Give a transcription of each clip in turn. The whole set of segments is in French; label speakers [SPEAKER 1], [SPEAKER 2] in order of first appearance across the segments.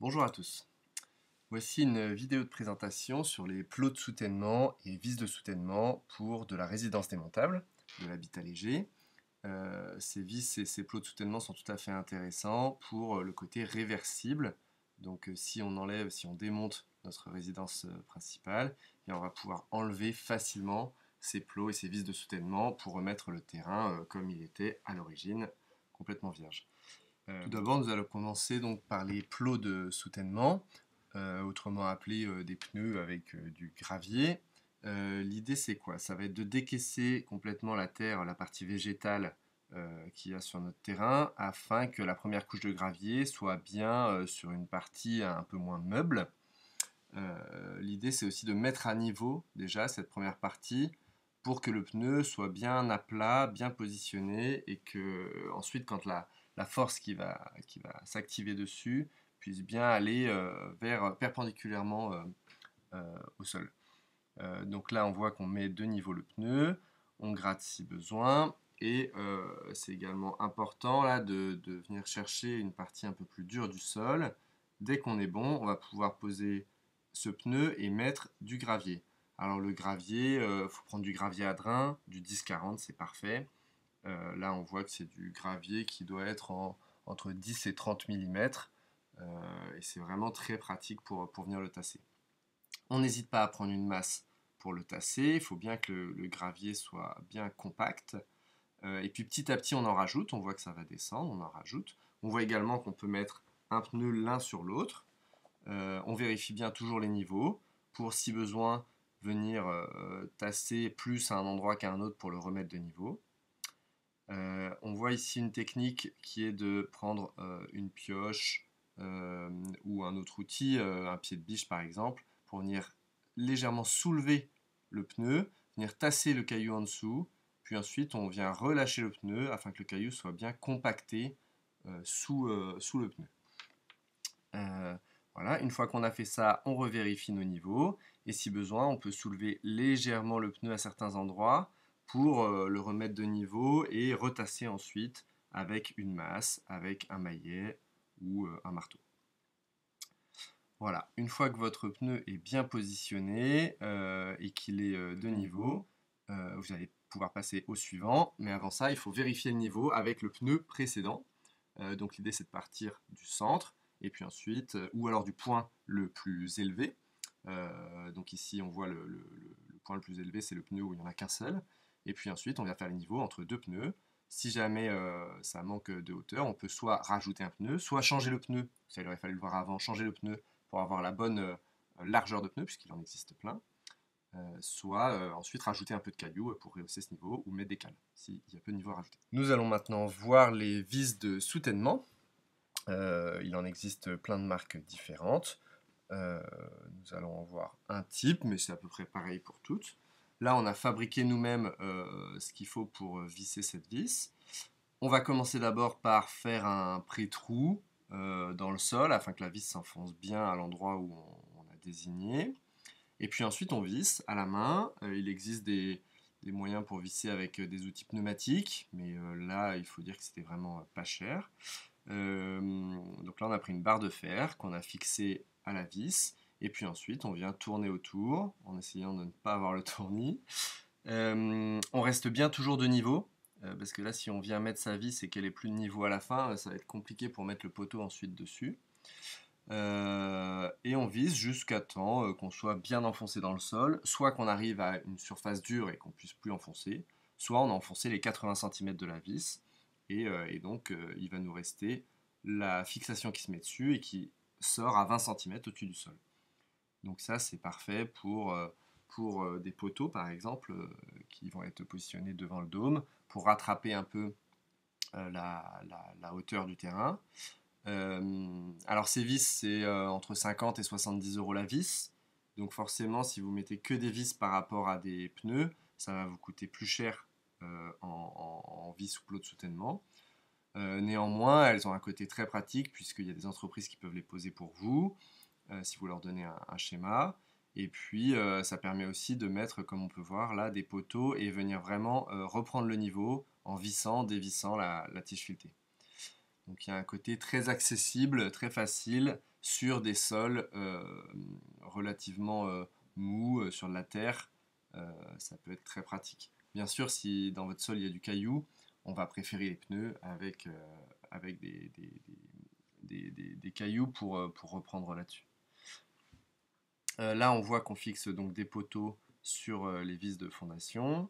[SPEAKER 1] Bonjour à tous. Voici une vidéo de présentation sur les plots de soutènement et vis de soutènement pour de la résidence démontable, de l'habitat léger. Ces vis et ces plots de soutènement sont tout à fait intéressants pour le côté réversible. Donc si on enlève, si on démonte notre résidence principale, et on va pouvoir enlever facilement ces plots et ces vis de soutènement pour remettre le terrain comme il était à l'origine, complètement vierge. Tout d'abord, nous allons commencer donc par les plots de soutènement, autrement appelés des pneus avec du gravier. L'idée c'est quoi? Ça va être de décaisser complètement la terre, la partie végétale qu'il y a sur notre terrain, afin que la première couche de gravier soit bien sur une partie un peu moins meuble. L'idée c'est aussi de mettre à niveau déjà cette première partie pour que le pneu soit bien à plat, bien positionné et que ensuite quand la force qui va s'activer dessus puisse bien aller perpendiculairement au sol. Donc là on voit qu'on met de niveau le pneu, on gratte si besoin et c'est également important là de venir chercher une partie un peu plus dure du sol. Dès qu'on est bon, on va pouvoir poser ce pneu et mettre du gravier. Alors le gravier, il faut prendre du gravier à drain, du 10-40, c'est parfait. Là on voit que c'est du gravier qui doit être entre 10 et 30 mm et c'est vraiment très pratique pour venir le tasser. On n'hésite pas à prendre une masse pour le tasser, il faut bien que le gravier soit bien compact. Et puis petit à petit on en rajoute, on voit que ça va descendre, on en rajoute. On voit également qu'on peut mettre un pneu l'un sur l'autre. On vérifie bien toujours les niveaux pour si besoin venir tasser plus à un endroit qu'à un autre pour le remettre de niveau. On voit ici une technique qui est de prendre une pioche ou un autre outil, un pied de biche par exemple, pour venir légèrement soulever le pneu, venir tasser le caillou en dessous, puis ensuite on vient relâcher le pneu afin que le caillou soit bien compacté sous le pneu. Voilà, une fois qu'on a fait ça, on revérifie nos niveaux et si besoin, on peut soulever légèrement le pneu à certains endroits pour le remettre de niveau et retasser ensuite avec une masse, avec un maillet ou un marteau. Voilà, une fois que votre pneu est bien positionné et qu'il est de niveau, vous allez pouvoir passer au suivant, mais avant ça, il faut vérifier le niveau avec le pneu précédent. Donc l'idée c'est de partir du centre et puis ensuite, ou alors du point le plus élevé. Donc ici on voit le point le plus élevé, c'est le pneu où il n'y en a qu'un seul. Et puis ensuite on vient faire les niveaux entre deux pneus. Si jamais ça manque de hauteur, on peut soit rajouter un pneu, soit changer le pneu. Ça il aurait fallu le voir avant, changer le pneu pour avoir la bonne largeur de pneu, puisqu'il en existe plein. Soit ensuite rajouter un peu de cailloux pour rehausser ce niveau ou mettre des cales s'il y a peu de niveau à rajouter. Nous allons maintenant voir les vis de soutènement. Il en existe plein de marques différentes. Nous allons en voir un type, mais c'est à peu près pareil pour toutes. Là, on a fabriqué nous-mêmes ce qu'il faut pour visser cette vis. On va commencer d'abord par faire un pré-trou dans le sol afin que la vis s'enfonce bien à l'endroit où on a désigné. Et puis ensuite, on visse à la main. Il existe des moyens pour visser avec des outils pneumatiques, mais là, il faut dire que c'était vraiment pas cher. Donc là, on a pris une barre de fer qu'on a fixée à la vis, et puis ensuite, on vient tourner autour en essayant de ne pas avoir le tournis. On reste bien toujours de niveau, parce que là, si on vient mettre sa vis et qu'elle est plus de niveau à la fin, ça va être compliqué pour mettre le poteau ensuite dessus. Et on vise jusqu'à temps qu'on soit bien enfoncé dans le sol, soit qu'on arrive à une surface dure et qu'on puisse plus enfoncer, soit on a enfoncé les 80 cm de la vis, et donc il va nous rester la fixation qui se met dessus et qui sort à 20 cm au-dessus du sol. Donc ça c'est parfait pour des poteaux par exemple qui vont être positionnés devant le dôme pour rattraper un peu la hauteur du terrain. Alors ces vis c'est entre 50 et 70 € la vis, donc forcément si vous mettez que des vis par rapport à des pneus, ça va vous coûter plus cher en vis ou plot de soutènement. Néanmoins, elles ont un côté très pratique puisqu'il y a des entreprises qui peuvent les poser pour vous si vous leur donnez un schéma. Et puis ça permet aussi de mettre, comme on peut voir là, des poteaux et venir vraiment reprendre le niveau en vissant, dévissant la tige filetée. Donc il y a un côté très accessible, très facile, sur des sols relativement mous, sur de la terre. Ça peut être très pratique. Bien sûr, si dans votre sol il y a du caillou, on va préférer les pneus avec des cailloux pour reprendre là-dessus. Là, on voit qu'on fixe donc des poteaux sur les vis de fondation.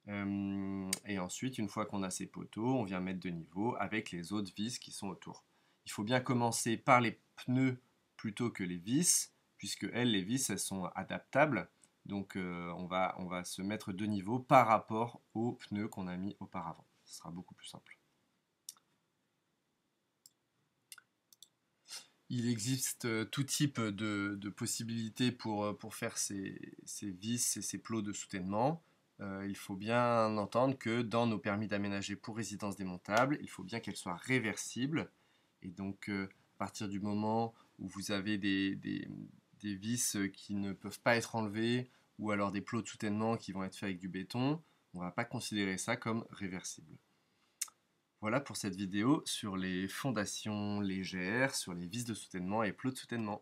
[SPEAKER 1] Et ensuite, une fois qu'on a ces poteaux, on vient mettre de niveau avec les autres vis qui sont autour. Il faut bien commencer par les pneus plutôt que les vis, puisque les vis, elles sont adaptables. Donc on va se mettre de niveau par rapport aux pneus qu'on a mis auparavant. Ce sera beaucoup plus simple. Il existe tout type de possibilités pour faire ces vis et ces plots de soutènement. Il faut bien entendre que dans nos permis d'aménager pour résidence démontable, il faut bien qu'elles soient réversibles. Et donc, à partir du moment où vous avez des vis qui ne peuvent pas être enlevées, ou alors des plots de soutènement qui vont être faits avec du béton, on ne va pas considérer ça comme réversible. Voilà pour cette vidéo sur les fondations légères, sur les vis de soutènement et plots de soutènement.